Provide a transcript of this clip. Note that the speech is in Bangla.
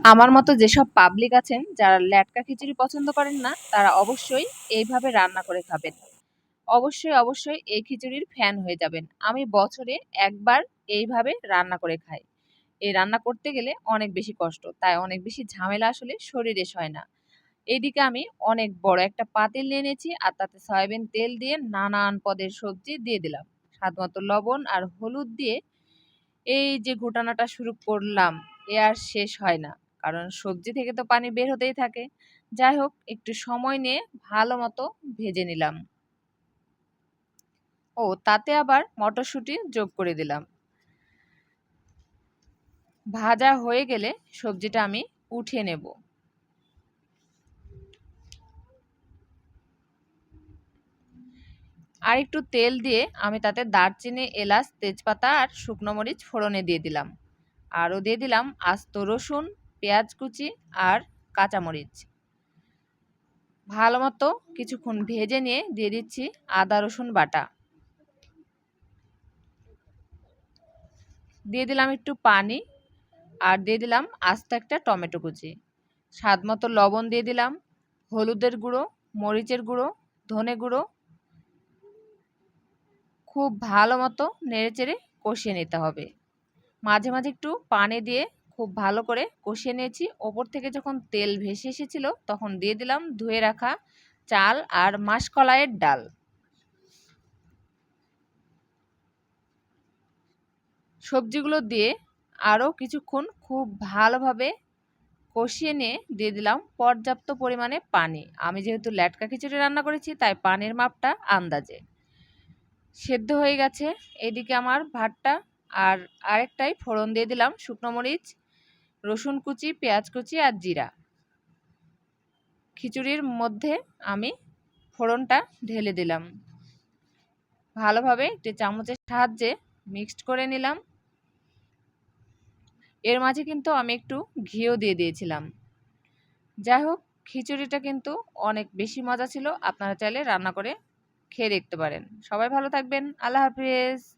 আমার মতো যেসব পাবলিক আছেন যারা ল্যাটকা খিচুড়ি পছন্দ করেন না, তারা অবশ্যই এইভাবে রান্না করে খাবেন। অবশ্যই, অবশ্যই এই খিচুড়ির ফ্যান হয়ে যাবেন। আমি বছরে ১ বার এইভাবে রান্না করে খাই। এই রান্না করতে গেলে অনেক বেশি কষ্ট। তাই অনেক বেশি ঝামেলা আসলে শরীরে সয় না। এইদিকে আমি অনেক বড় একটা পাতিল নিয়ে নিয়েছি আর তাতে সয়াবিন তেল দিয়ে নানান পদের সবজি দিয়ে দিলাম। স্বাদমতো লবণ আর হলুদ দিয়ে এই যে ঘুটানোটা শুরু করলাম, এ আর শেষ হয় না। কারণ সবজি থেকে তো পানি বের হতেই থাকে। যাই হোক, একটু সময় নিয়ে ভালো মতো ভেজে নিলাম। ও তাতে আবার মটরশুঁটি যোগ করে দিলাম। ভাজা হয়ে গেলে সবজিটা আমি উঠিয়ে নেব। আর একটু তেল দিয়ে আমি তাতে দারচিনি, এলাচ, তেজপাতা আর শুকনো মরিচ ফোড়নে দিয়ে দিলাম। আরও দিয়ে দিলাম আস্ত রসুন, পেঁয়াজ কুচি আর কাঁচামরিচ। ভালো মতো কিছুক্ষণ ভেজে নিয়ে দিয়ে দিচ্ছি আদা রসুন বাটা। দিয়ে দিলাম একটু পানি আর দিয়ে দিলাম আস্ত একটা টমেটো কুচি। স্বাদ মতো লবণ দিয়ে দিলাম, হলুদের গুঁড়ো, মরিচের গুঁড়ো, ধনে গুঁড়ো। খুব ভালো মতো নেড়েচেড়ে কষিয়ে নিতে হবে। মাঝে মাঝে একটু পানি দিয়ে খুব ভালো করে কষিয়ে নিয়েছি। ওপর থেকে যখন তেল ভেসে এসেছিল তখন দিয়ে দিলাম ধুয়ে রাখা চাল আর মাসকলাইয়ের ডাল। সবজিগুলো দিয়ে আরও কিছুক্ষণ খুব ভালোভাবে কষিয়ে নিয়ে দিয়ে দিলাম পর্যাপ্ত পরিমাণে পানি। আমি যেহেতু ল্যাটকা খিচুড়ি রান্না করেছি তাই পানির মাপটা আন্দাজে। সেদ্ধ হয়ে গেছে। এদিকে আমার ভাতটা আর আরেকটাই ফোড়ন দিয়ে দিলাম শুকনো মরিচ, রসুন কুচি, পেঁয়াজ কুচি আর জিরা। খিচুড়ির মধ্যে আমি ফোড়নটা ঢেলে দিলাম। ভালোভাবে একটি চামচের সাহায্যে মিক্সড করে নিলাম। এর মাঝে কিন্তু আমি একটু ঘিও দিয়ে দিয়েছিলাম। যাই হোক, খিচুড়িটা কিন্তু অনেক বেশি মজা ছিল। আপনারা চাইলে রান্না করে খেয়ে দেখতে পারেন। সবাই ভালো থাকবেন। আল্লাহ হাফিজ।